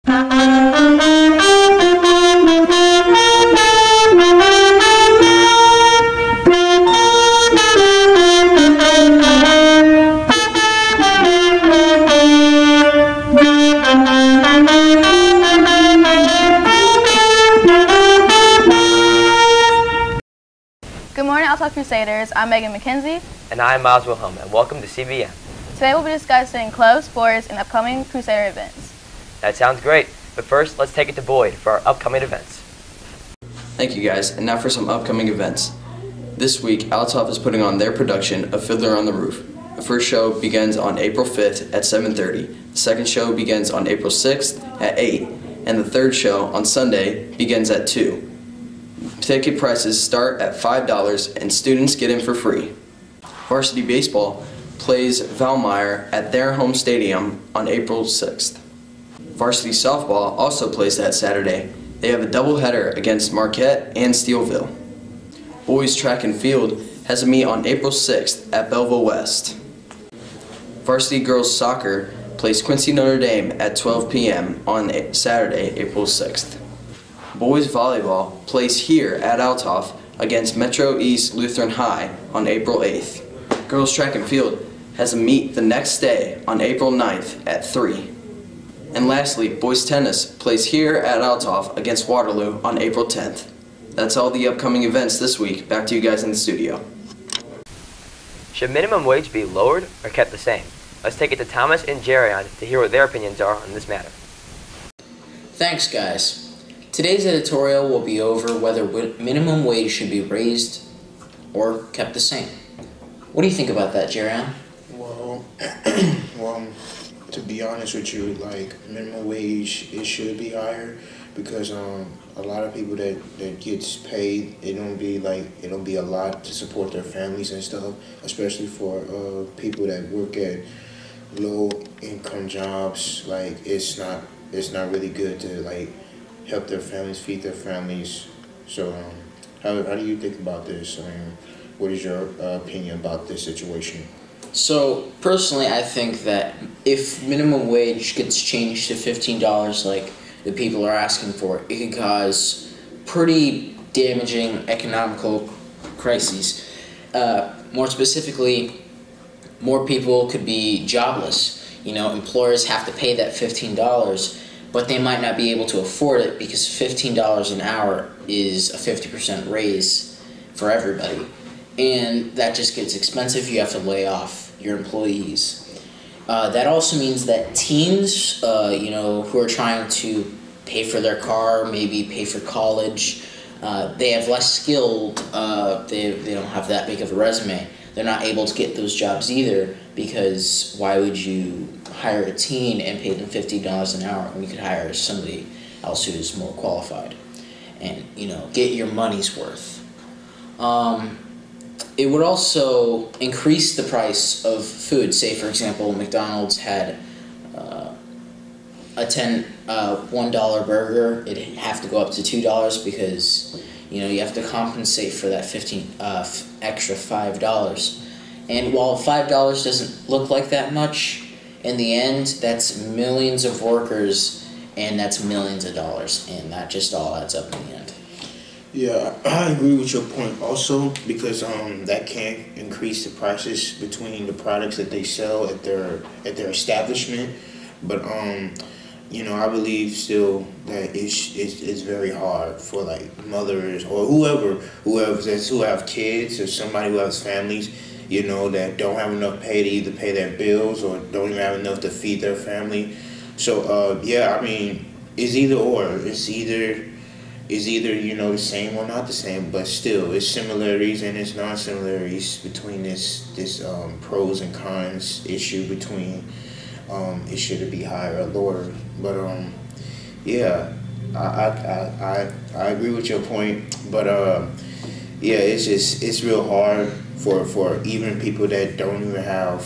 Good morning, Elliots Crusaders. I'm Megan McKenzie. And I'm Miles Wilhelm, and welcome to CBN. Today we'll be discussing club sports and upcoming Crusader events. That sounds great, but first let's take it to Boyd for our upcoming events. Thank you guys, and now for some upcoming events. This week, Elliots is putting on their production of Fiddler on the Roof. The first show begins on April 5th at 7:30, the second show begins on April 6th at 8, and the third show on Sunday begins at 2. Ticket prices start at $5 and students get in for free. Varsity Baseball plays Valmeyer at their home stadium on April 6th. Varsity Softball also plays that Saturday. They have a doubleheader against Marquette and Steelville. Boys Track and Field has a meet on April 6th at Belleville West. Varsity Girls Soccer plays Quincy Notre Dame at 12 p.m. on Saturday, April 6th. Boys Volleyball plays here at Elliots against Metro East Lutheran High on April 8th. Girls Track and Field has a meet the next day on April 9th at 3. And lastly, Boys Tennis plays here at Elliots against Waterloo on April 10th. That's all the upcoming events this week. Back to you guys in the studio. Should minimum wage be lowered or kept the same? Let's take it to Thomas and Jerion to hear what their opinions are on this matter. Thanks, guys. Today's editorial will be over whether minimum wage should be raised or kept the same. What do you think about that, Jerion? Well, to be honest with you, like, minimum wage, it should be higher because a lot of people that gets paid, it don't be a lot to support their families and stuff, especially for people that work at low income jobs. Like, it's not really good to like help their families, feed their families. So how do you think about this? I mean, what is your opinion about this situation? So, personally, I think that if minimum wage gets changed to $15 like the people are asking for, it could cause pretty damaging economical crises. More specifically, more people could be jobless. You know, employers have to pay that $15, but they might not be able to afford it because $15 an hour is a 50% raise for everybody. And that just gets expensive. You have to lay off your employees. That also means that teens, who are trying to pay for their car, maybe pay for college, they have less skilled, they don't have that big of a resume. They're not able to get those jobs either because why would you hire a teen and pay them $50 an hour when you could hire somebody else who is more qualified and, get your money's worth. It would also increase the price of food. Say, for example, McDonald's had a $1 burger. It'd have to go up to $2 because, you have to compensate for that extra $5. And while $5 doesn't look like that much, in the end, that's millions of workers, and that's millions of dollars, and that just all adds up in the end. Yeah, I agree with your point also because that can increase the prices between the products that they sell at their establishment. But I believe still that it's very hard for like mothers or who have kids or somebody who has families, that don't have enough pay to either pay their bills or don't even have enough to feed their family. So it's either or. It's either the same or not the same, but still it's similarities and it's non-similarities between this pros and cons issue between it should be higher or lower. But I agree with your point, but it's real hard for even people that don't even have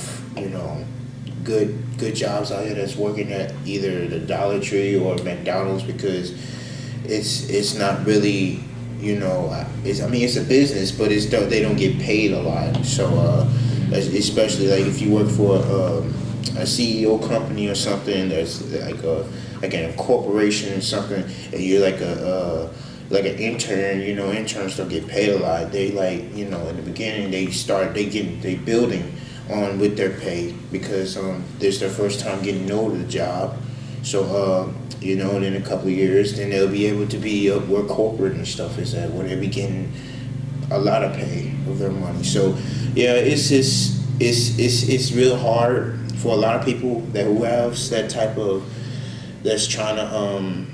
good jobs out here that's working at either the Dollar Tree or McDonald's because it's not really, it's a business, but they don't get paid a lot. So especially like if you work for a CEO company or something that's like a like in a corporation or something, and you're like like an intern, interns don't get paid a lot. They in the beginning they building on with their pay because this is their first time getting know the job. So in a couple of years, then they'll be able to be where corporate and stuff is at, where they'll be getting a lot of pay of their money. So yeah, it's real hard for a lot of people who have that type of, that's trying to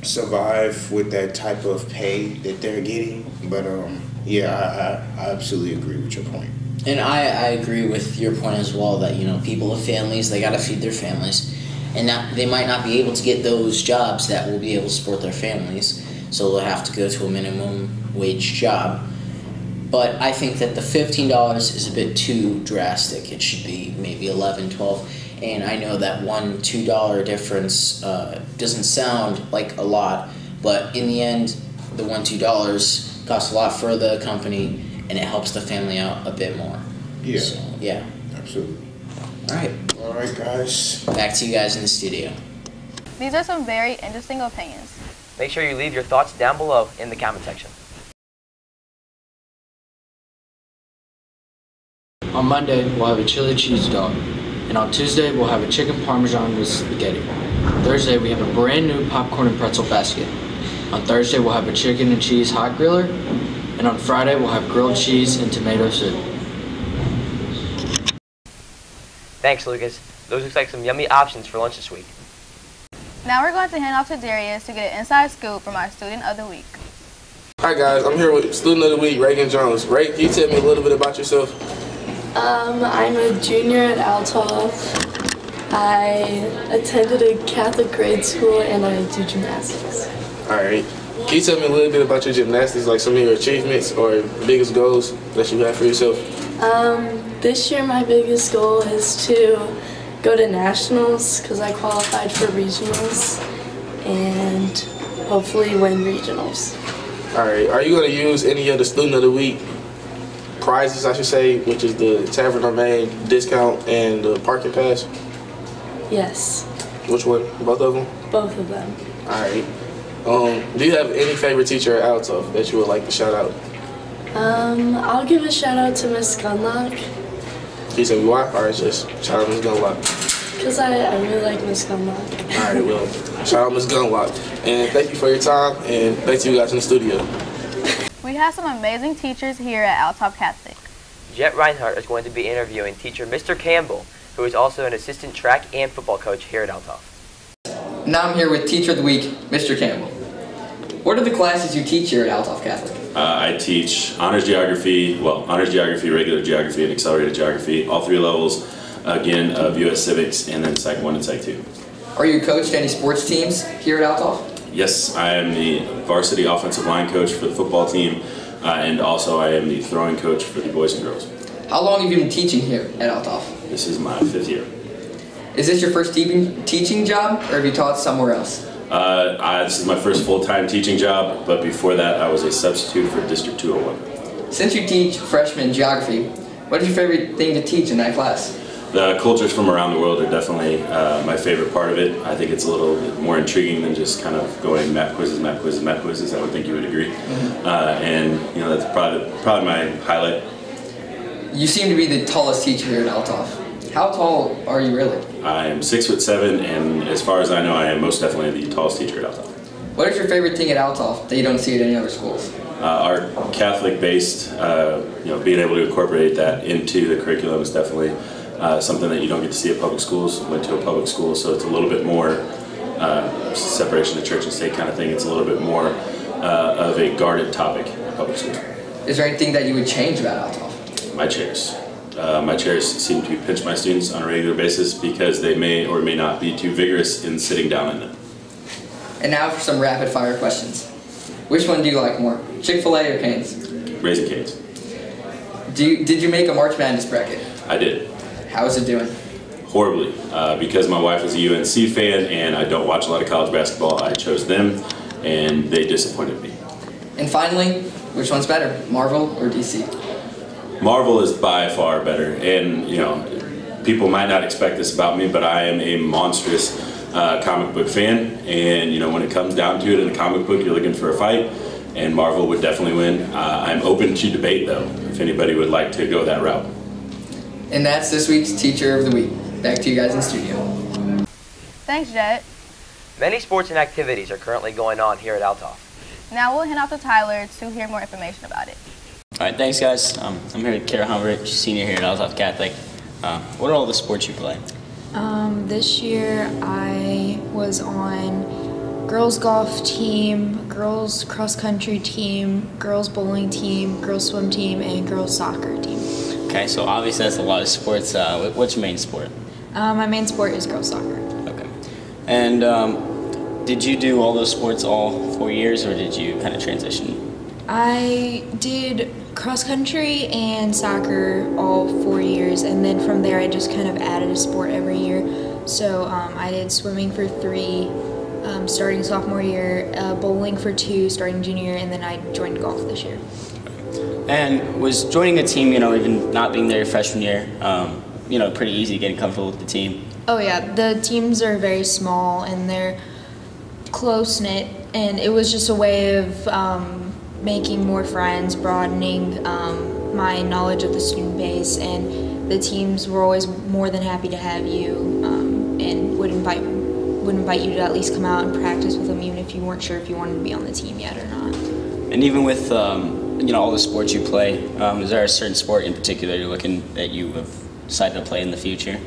survive with that type of pay that they're getting. But yeah, I absolutely agree with your point. And I agree with your point as well that, people with families, they got to feed their families. And they might not be able to get those jobs that will be able to support their families. So they'll have to go to a minimum wage job. But I think that the $15 is a bit too drastic. It should be maybe $11, $12. And I know that $1, $2 difference doesn't sound like a lot, but in the end, the $1, $2 costs a lot for the company, and it helps the family out a bit more. Yeah. So, yeah. Absolutely. All right, guys. back to you guys in the studio. These are some very interesting opinions. Make sure you leave your thoughts down below in the comment section. On Monday, we'll have a chili cheese dog. And on Tuesday, we'll have a chicken parmesan with spaghetti. Thursday, we have a brand new popcorn and pretzel basket. On Thursday, we'll have a chicken and cheese hot griller. And on Friday, we'll have grilled cheese and tomato soup. Thanks, Lucas. Those look like some yummy options for lunch this week. Now we're going to hand off to Darius to get an inside scoop from our Student of the Week. Hi guys, I'm here with Student of the Week, Reagan Jones. Ray, can you tell me a little bit about yourself? I'm a junior at Althoff. I attended a Catholic grade school and I do gymnastics. Alright. Can you tell me a little bit about your gymnastics, like some of your achievements or biggest goals that you have for yourself? This year my biggest goal is to go to nationals because I qualified for regionals and hopefully win regionals. Alright. Are you going to use any of the Student of the Week prizes, I should say, which is the Tavern on Main discount and the parking pass? Yes. Which one? Both of them? Both of them. Alright. Do you have any favorite teacher at Althoff that you would like to shout out? I'll give a shout out to Miss Gunlock. Can you tell me why? Or just shout out Miss Gunlock? Because I really like Miss Gunlock. Alright, well, shout out Miss Gunlock. And thank you for your time, and thanks to you guys in the studio. We have some amazing teachers here at Althoff Catholic. Jet Reinhardt is going to be interviewing teacher Mr. Campbell, who is also an assistant track and football coach here at Althoff. Now I'm here with Teacher of the Week, Mr. Campbell. What are the classes you teach here at Althoff Catholic? I teach honors geography, regular geography, and accelerated geography, all three levels, again, of U.S. Civics, and then Psych 1 and Psych 2. Are you coached any sports teams here at Althoff? Yes, I am the varsity offensive line coach for the football team, and also I am the throwing coach for the boys and girls. How long have you been teaching here at Althoff? This is my 5th year. Is this your first teaching job, or have you taught somewhere else? This is my first full-time teaching job, but before that I was a substitute for District 201. Since you teach freshman geography, what is your favorite thing to teach in that class? The cultures from around the world are definitely my favorite part of it. I think it's a little bit more intriguing than just kind of going map quizzes. I would think you would agree. And that's probably my highlight. You seem to be the tallest teacher here at Althoff. How tall are you really? I am 6'7", and as far as I know, I am most definitely the tallest teacher at Althoff. What is your favorite thing at Althoff that you don't see at any other schools? Our Catholic-based, being able to incorporate that into the curriculum is definitely something that you don't get to see at public schools. Went to a public school, so it's a little bit more separation of church and state kind of thing. It's a little bit more of a guarded topic at public schools. Is there anything that you would change about Althoff? My chairs. My chairs seem to pinch my students on a regular basis because they may or may not be too vigorous in sitting down in them. And now for some rapid fire questions. Which one do you like more, Chick-fil-A or Cane's? Raising Cane's. Did you make a March Madness bracket? I did. How is it doing? Horribly. Because my wife is a UNC fan and I don't watch a lot of college basketball, I chose them and they disappointed me. And finally, which one's better, Marvel or DC? Marvel is by far better, and people might not expect this about me, but I am a monstrous comic book fan, and when it comes down to it in a comic book, you're looking for a fight, and Marvel would definitely win. I'm open to debate though, if anybody would like to go that route. And that's this week's Teacher of the Week. Back to you guys in the studio. Thanks, Jet. Many sports and activities are currently going on here at Althoff. Now we'll hand off to Tyler to hear more information about it. All right, thanks guys. I'm here with Kara Humrich, senior here at Althoff Catholic. What are all the sports you play? This year I was on girls golf team, girls cross country team, girls bowling team, girls swim team, and girls soccer team. Okay, so obviously that's a lot of sports. What's your main sport? My main sport is girls soccer. Okay. And did you do all those sports all 4 years, or did you kind of transition? I did cross country and soccer all 4 years, and then from there I just kind of added a sport every year. So I did swimming for 3, starting sophomore year, bowling for 2, starting junior year, and then I joined golf this year. And was joining a team, even not being there your freshman year, pretty easy getting comfortable with the team? Oh yeah, the teams are very small and they're close-knit, and it was just a way of making more friends, broadening my knowledge of the student base, and the teams were always more than happy to have you and would invite you to at least come out and practice with them, even if you weren't sure if you wanted to be on the team yet or not. And even with all the sports you play, is there a certain sport in particular that you have decided to play in the future?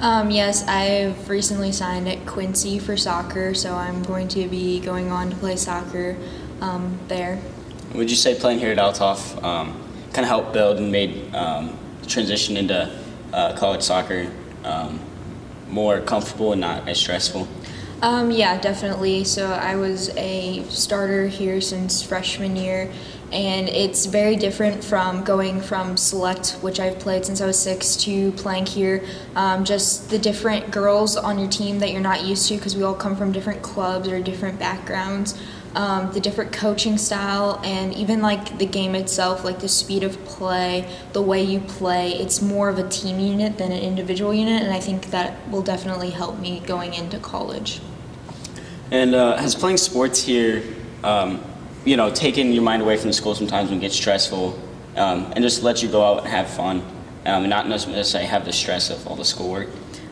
Yes, I've recently signed at Quincy for soccer, so I'm going to be going on to play soccer there. Would you say playing here at Althoff kind of helped build and made the transition into college soccer more comfortable and not as stressful? Yeah, definitely. So I was a starter here since freshman year, and it's very different from going from select, which I've played since I was 6, to playing here. Just the different girls on your team that you're not used to, because we all come from different clubs or different backgrounds. The different coaching style, and even like the game itself, like the speed of play, the way you play, it's more of a team unit than an individual unit, and I think that will definitely help me going into college. And has playing sports here, taken your mind away from the school sometimes when it gets stressful, and just let you go out and have fun, and not necessarily have the stress of all the schoolwork?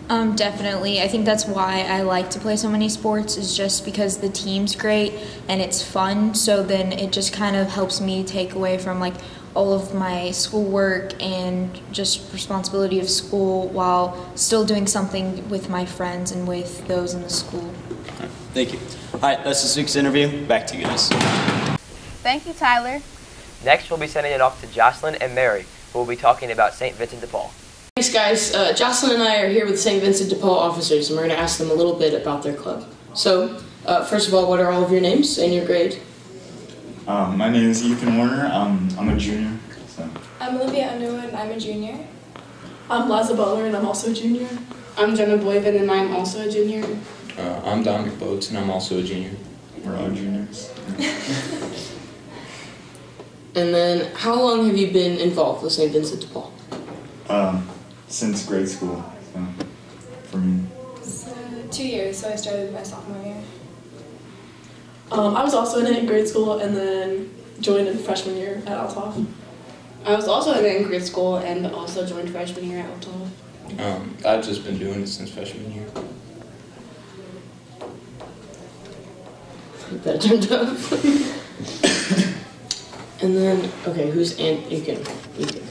Definitely. I think that's why I like to play so many sports, is just because the team's great and it's fun, so then it just kind of helps me take away from like all of my schoolwork and just responsibility of school while still doing something with my friends and with those in the school. All right, thank you. All right, that's this week's interview. Back to you guys. Thank you, Tyler. Next, we'll be sending it off to Jocelyn and Mary, who will be talking about St. Vincent de Paul. Thanks guys, Jocelyn and I are here with St. Vincent de Paul officers, and we're going to ask them a little bit about their club. So, first of all, what are all of your names and your grade? My name is Ethan Warner, I'm a junior. So. I'm Olivia Underwood and I'm a junior. I'm Laza Butler and I'm also a junior. I'm Jenna Boyven and I'm also a junior. I'm Dominic Boats and I'm also a junior. We're all juniors. And then, how long have you been involved with St. Vincent de Paul? Since grade school, so for me. 2 years, so I started my sophomore year. I was also in it in grade school and then joined in freshman year at Althoff. I was also in it in grade school and also joined freshman year at Althoff. I've just been doing it since freshman year. That turned up. And then, okay, you can cut it.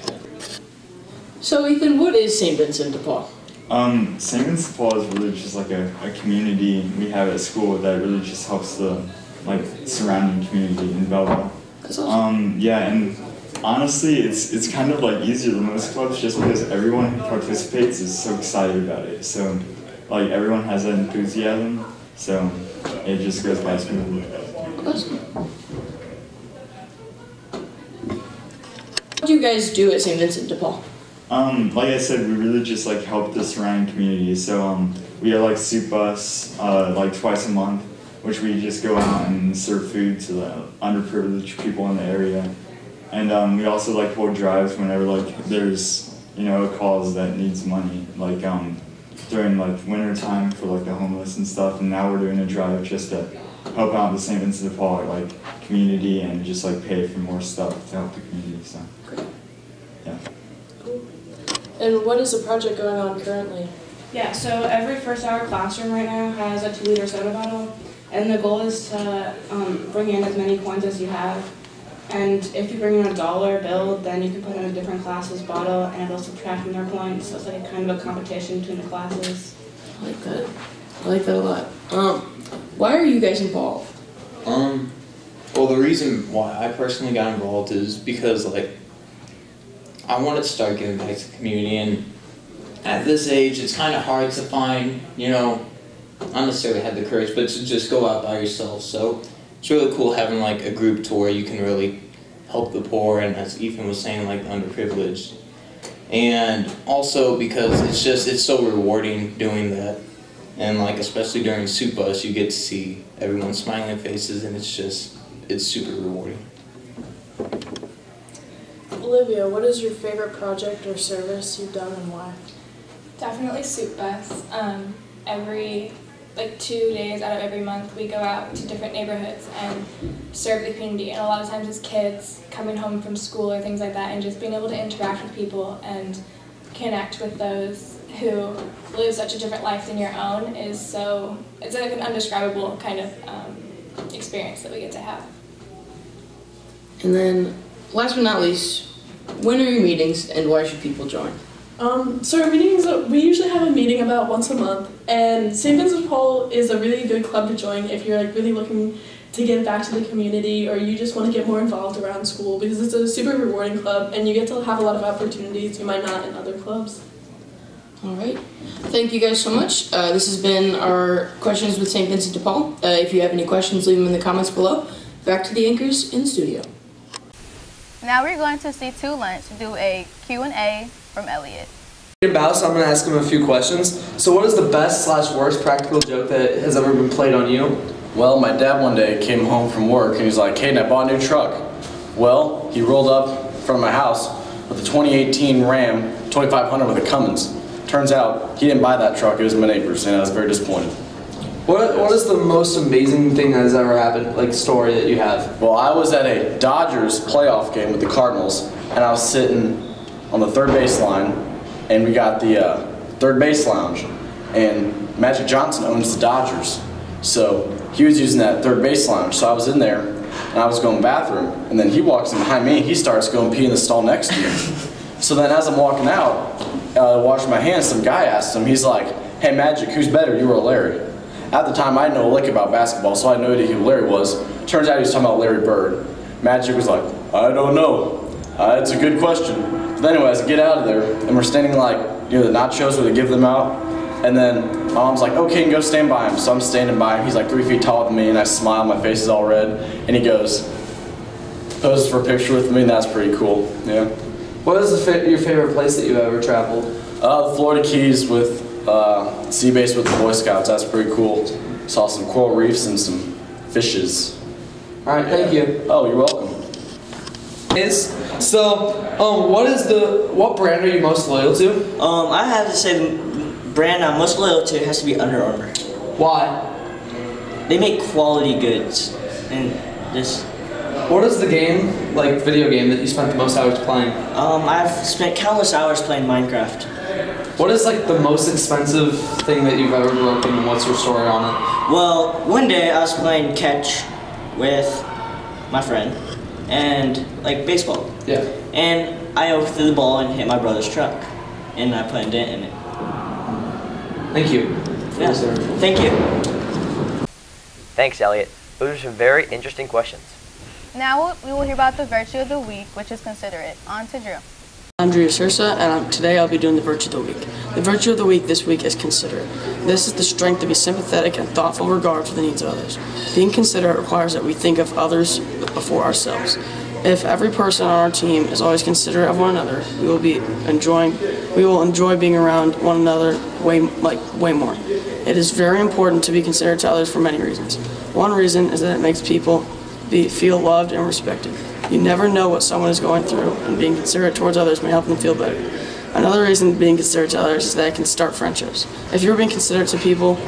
So Ethan, what is St. Vincent de Paul? St. Vincent de Paul is really just like a community we have at school that really just helps the surrounding community in Belleville. That's awesome. Yeah, and honestly, it's kind of easier than most clubs just because everyone who participates is so excited about it. So everyone has that enthusiasm, so it just goes by smoothly. Awesome. What do you guys do at St. Vincent de Paul? Like I said, we really just help the surrounding community. So we have soup bus twice a month, which we just go out and serve food to the underprivileged people in the area. And we also hold drives whenever there's a cause that needs money. during like winter time for like the homeless and stuff, and now we're doing a drive just to help out the St. Vincent de Paul like community and just like pay for more stuff to help the community. So yeah. And what is the project going on currently? Yeah, so every first hour classroom right now has a 2-liter soda bottle, and the goal is to bring in as many coins as you have. And if you bring in a $1 bill, then you can put in a different class's bottle, and it'll subtract from their points. So it's like a kind of a competition between the classes. I like that. I like that a lot. Why are you guys involved? Well, the reason why I personally got involved is because, like, I wanted to start giving back to the community, and at this age, it's kind of hard to find, you know, not necessarily have the courage, but to just go out by yourself. So it's really cool having, like, a group to where you can really help the poor, and as Ethan was saying, like, the underprivileged. And also because it's so rewarding doing that. And, like, especially during Soup Bus, you get to see everyone's smiling faces, and it's super rewarding. Olivia, what is your favorite project or service you've done and why? Definitely Soup Bus. Every 2 days out of every month we go out to different neighborhoods and serve the community, and a lot of times it's kids coming home from school or things like that, and just being able to interact with people and connect with those who live such a different life than your own it's like an undescribable kind of experience that we get to have. And then, last but not least, when are your meetings and why should people join? So our meetings, we usually have a meeting about once a month, and St. Vincent de Paul is a really good club to join if you're like really looking to give back to the community, or you just want to get more involved around school, because it's a super rewarding club and you get to have a lot of opportunities you might not in other clubs. Alright, thank you guys so much. This has been our questions with St. Vincent de Paul. If you have any questions, leave them in the comments below. Back to the anchors in the studio. Now we're going to see Two Lunch do a Q&A from Elliot. About, so I'm going to ask him a few questions. So what is the best/worst practical joke that has ever been played on you? Well, my dad one day came home from work and he's like, "Hey, I bought a new truck." Well, he rolled up in front of my house with a 2018 Ram 2500 with a Cummins. Turns out he didn't buy that truck, it was my neighbor's, and I was very disappointed. What is the most amazing thing that has ever happened, like story that you have? Well, I was at a Dodgers playoff game with the Cardinals, and I was sitting on the third base line, and we got the third base lounge, and Magic Johnson owns the Dodgers. So he was using that third base lounge, so I was in there, and I was going to the bathroom, and then he walks in behind me, and he starts going pee in the stall next to me. So then as I'm walking out, washing my hands, some guy asked him, he's like, "Hey Magic, who's better, you or Larry?" At the time, I didn't know a lick about basketball, so I knew who Larry was. Turns out he was talking about Larry Bird. Magic was like, "I don't know. It's a good question." But anyway, as I get out of there, and we're standing like near the nachos where they give them out, and then my mom's like, "Okay, you can go stand by him." So I'm standing by him. He's like 3 feet taller than me, and I smile, my face is all red, and he goes, poses for a picture with me, and that's pretty cool. Yeah. What is your favorite place that you've ever traveled? The Florida Keys with sea base with the Boy Scouts. That's pretty cool. Saw some coral reefs and some fishes. All right, thank you. Oh, you're welcome. What brand are you most loyal to? I have to say the brand I'm most loyal to has to be Under Armour. Why? They make quality goods, and this. What is the video game that you spent the most hours playing? I've spent countless hours playing Minecraft. What is the most expensive thing that you've ever broken, and what's your story on it? Well, one day I was playing catch with my friend, and baseball. Yeah. And I overthrew the ball and hit my brother's truck, and I put a dent in it. Thank you. Yeah. Thank you. Thanks, Elliot. Those are some very interesting questions. Now we will hear about the virtue of the week, which is considerate. On to Drew. I'm Drew Sursa, and today I'll be doing the virtue of the week. The virtue of the week this week is considerate. This is the strength to be sympathetic and thoughtful regard for the needs of others. Being considerate requires that we think of others before ourselves. If every person on our team is always considerate of one another, we will enjoy being around one another way more. It is very important to be considerate to others for many reasons. One reason is that it makes people feel loved and respected. You never know what someone is going through, and being considerate towards others may help them feel better. Another reason being considerate to others is that it can start friendships. If you're being considerate to people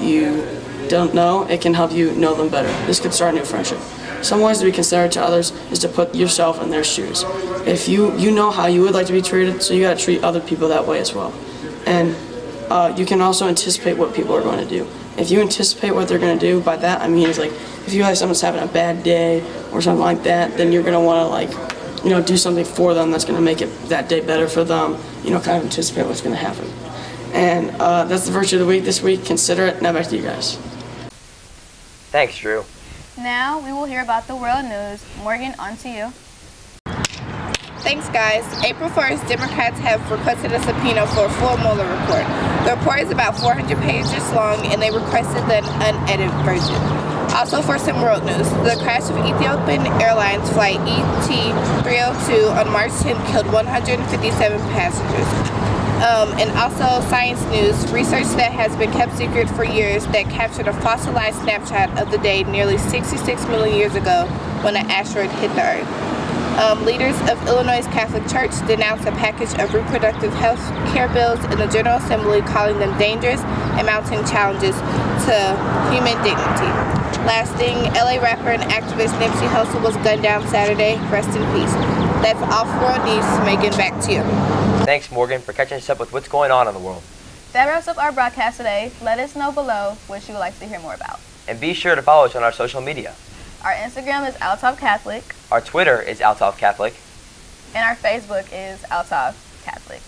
you don't know, it can help you know them better. This could start a new friendship. Some ways to be considerate to others is to put yourself in their shoes. If you know how you would like to be treated, so you got to treat other people that way as well. And you can also anticipate what people are going to do. If you anticipate what they're going to do, by that I mean is like if you have someone's having a bad day or something like that, then you're going to want to do something for them that's going to make it that day better for them. Kind of anticipate what's going to happen. And that's the virtue of the week this week. Consider it. Now back to you guys. Thanks, Drew. Now we will hear about the world news. Morgan, on to you. Thanks, guys. April 1st, Democrats have requested a subpoena for a full Mueller report. The report is about 400 pages long, and they requested the unedited version. Also, for some world news, the crash of Ethiopian Airlines flight ET-302 on March 10th killed 157 passengers. And also science news, research that has been kept secret for years that captured a fossilized snapshot of the day nearly 66 million years ago when an asteroid hit the Earth. Leaders of Illinois Catholic Church denounced a package of reproductive health care bills in the General Assembly, calling them dangerous and mounting challenges to human dignity. Last thing, LA rapper and activist Nipsey Hussle was gunned down Saturday. Rest in peace. That's all for world news. Megan, back to you. Thanks, Morgan, for catching us up with what's going on in the world. That wraps up our broadcast today. Let us know below what you would like to hear more about. And be sure to follow us on our social media. Our Instagram is Altov Catholic. Our Twitter is Altov Catholic. And our Facebook is Altov Catholic.